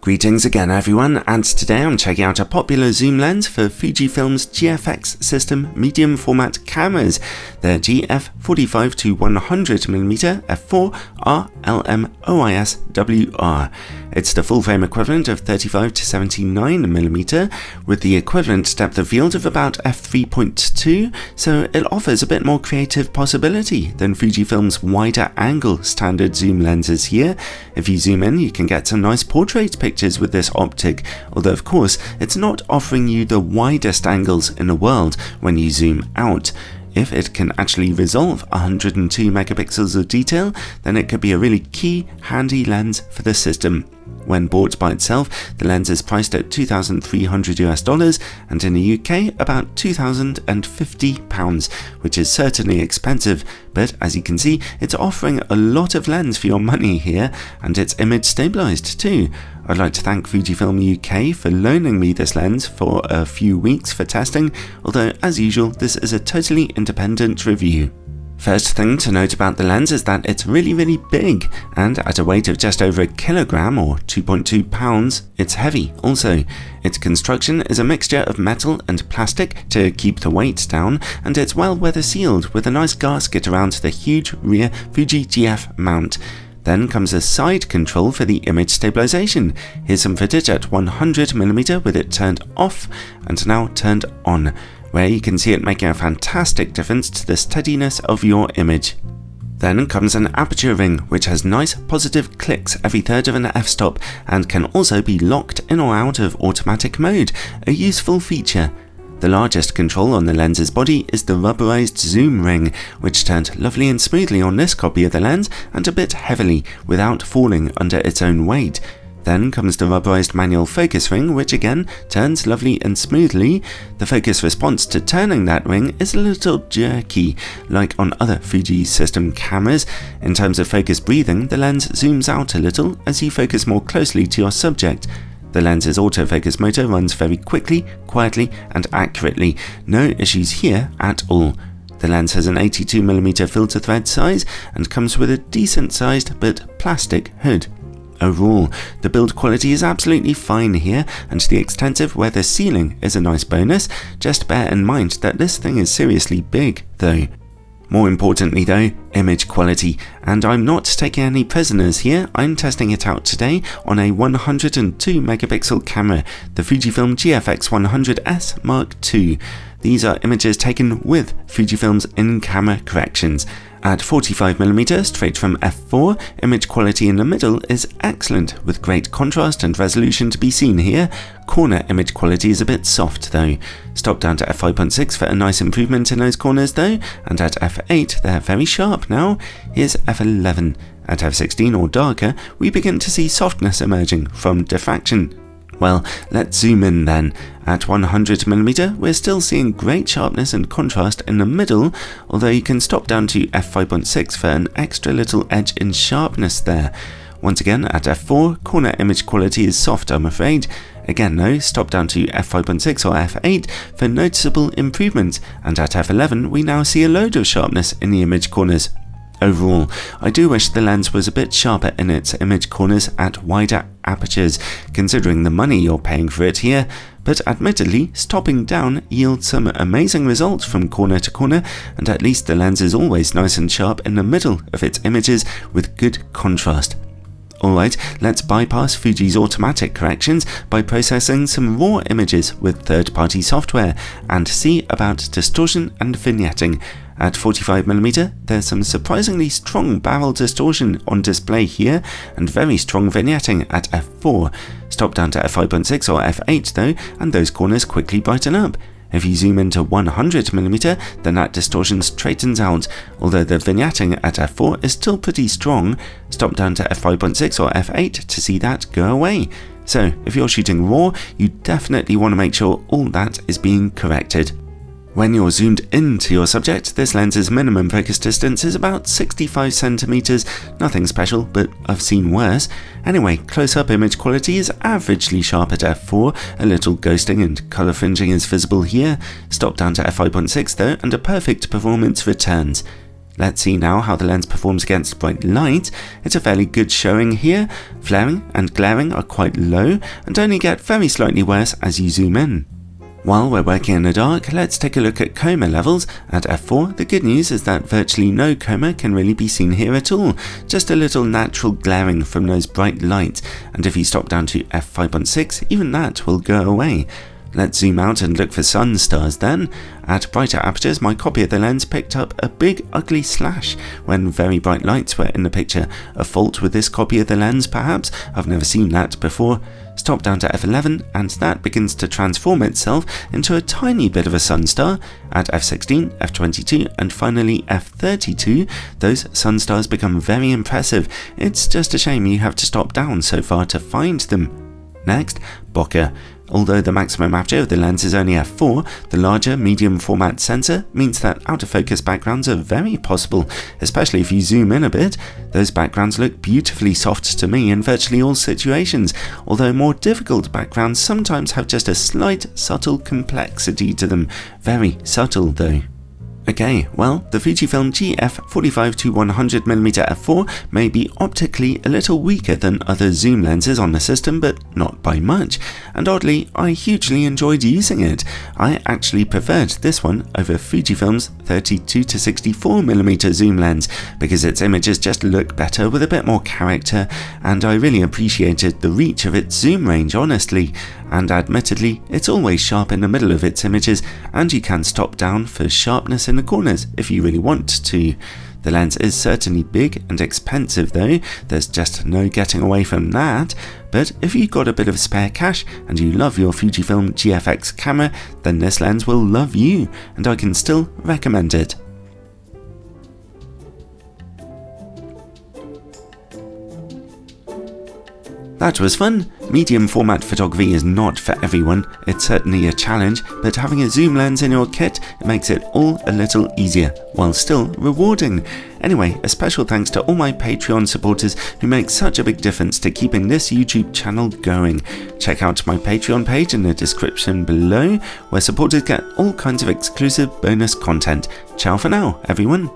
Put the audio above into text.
Greetings again everyone, and today I'm checking out a popular zoom lens for Fujifilm's GFX system medium format cameras, the GF 45-100mm f4 R LM OIS WR. It's the full frame equivalent of 35-79mm with the equivalent depth of field of about f3.2, so it offers a bit more creative possibility than Fujifilm's wider angle standard zoom lenses here. If you zoom in, you can get some nice portrait pictures with this optic, although of course it's not offering you the widest angles in the world when you zoom out. If it can actually resolve 102 megapixels of detail, then it could be a really key, handy lens for the system. When bought by itself, the lens is priced at $2,300 and in the UK about £2,050, which is certainly expensive, but as you can see, it's offering a lot of lens for your money here, and it's image stabilized too. I'd like to thank Fujifilm UK for loaning me this lens for a few weeks for testing, although as usual this is a totally independent review. First thing to note about the lens is that it's really big, and at a weight of just over a kilogram or 2.2 pounds, it's heavy also. Its construction is a mixture of metal and plastic to keep the weight down, and it's well weather sealed with a nice gasket around the huge rear Fuji GF mount. Then comes a side control for the image stabilization. Here's some footage at 100mm with it turned off and now turned on, where you can see it making a fantastic difference to the steadiness of your image. Then comes an aperture ring, which has nice positive clicks every third of an f-stop and can also be locked in or out of automatic mode, a useful feature. The largest control on the lens's body is the rubberized zoom ring, which turned lovely and smoothly on this copy of the lens and a bit heavily without falling under its own weight. Then comes the rubberized manual focus ring, which again turns lovely and smoothly. The focus response to turning that ring is a little jerky, like on other Fuji system cameras. In terms of focus breathing, the lens zooms out a little as you focus more closely to your subject. The lens's autofocus motor runs very quickly, quietly and accurately. No issues here at all. The lens has an 82mm filter thread size and comes with a decent sized but plastic hood. Overall, the build quality is absolutely fine here, and the extensive weather sealing is a nice bonus. Just bear in mind that this thing is seriously big though. More importantly though, image quality, and I'm not taking any prisoners here. I'm testing it out today on a 102 megapixel camera, the Fujifilm GFX100S Mark II. These are images taken with Fujifilm's in-camera corrections. At 45mm straight from f4, image quality in the middle is excellent, with great contrast and resolution to be seen here. Corner image quality is a bit soft though. Stop down to f5.6 for a nice improvement in those corners though, and at f8 they're very sharp now. Here's f11. At f16 or darker, we begin to see softness emerging from diffraction. Well, let's zoom in then. At 100mm, we're still seeing great sharpness and contrast in the middle, although you can stop down to f5.6 for an extra little edge in sharpness there. Once again, at f4, corner image quality is soft, I'm afraid. Again though, stop down to f5.6 or f8 for noticeable improvements, and at f11 we now see a load of sharpness in the image corners. Overall, I do wish the lens was a bit sharper in its image corners at wider apertures, considering the money you're paying for it here, but admittedly, stopping down yields some amazing results from corner to corner, and at least the lens is always nice and sharp in the middle of its images with good contrast. Alright, let's bypass Fuji's automatic corrections by processing some raw images with third-party software and see about distortion and vignetting. At 45mm, there's some surprisingly strong barrel distortion on display here and very strong vignetting at f4. Stop down to f5.6 or f8 though, and those corners quickly brighten up. If you zoom into 100mm, then that distortion straightens out, although the vignetting at f4 is still pretty strong. Stop down to f5.6 or f8 to see that go away. So if you're shooting RAW, you definitely want to make sure all that is being corrected. When you're zoomed into your subject, this lens's minimum focus distance is about 65 centimeters, nothing special, but I've seen worse. Anyway, close-up image quality is averagely sharp at f4, a little ghosting and colour fringing is visible here. Stop down to f5.6 though, and a perfect performance returns. Let's see now how the lens performs against bright light. It's a fairly good showing here. Flaring and glaring are quite low and only get very slightly worse as you zoom in. While we're working in the dark, let's take a look at chroma levels. At f4, the good news is that virtually no chroma can really be seen here at all, just a little natural glaring from those bright lights, and if you stop down to f5.6, even that will go away. Let's zoom out and look for sun stars then. At brighter apertures, my copy of the lens picked up a big ugly slash when very bright lights were in the picture. A fault with this copy of the lens perhaps? I've never seen that before. Stop down to f11 and that begins to transform itself into a tiny bit of a sun star. At f16, f22 and finally f32, those sun stars become very impressive. It's just a shame you have to stop down so far to find them. Next, bokeh. Although the maximum aperture of the lens is only f4, the larger medium format sensor means that out of focus backgrounds are very possible, especially if you zoom in a bit. Those backgrounds look beautifully soft to me in virtually all situations, although more difficult backgrounds sometimes have just a slight subtle complexity to them. Very subtle though. Okay, well, the Fujifilm GF 45-100mm f4 may be optically a little weaker than other zoom lenses on the system, but not by much, and oddly, I hugely enjoyed using it. I actually preferred this one over Fujifilm's 32-64mm zoom lens, because its images just look better with a bit more character, and I really appreciated the reach of its zoom range, honestly. And admittedly, it's always sharp in the middle of its images, and you can stop down for sharpness in the corners if you really want to. The lens is certainly big and expensive though, there's just no getting away from that, but if you've got a bit of spare cash and you love your Fujifilm GFX camera, then this lens will love you, and I can still recommend it. That was fun. Medium format photography is not for everyone. It's certainly a challenge, but having a zoom lens in your kit makes it all a little easier, while still rewarding. Anyway, a special thanks to all my Patreon supporters who make such a big difference to keeping this YouTube channel going. Check out my Patreon page in the description below, where supporters get all kinds of exclusive bonus content. Ciao for now, everyone.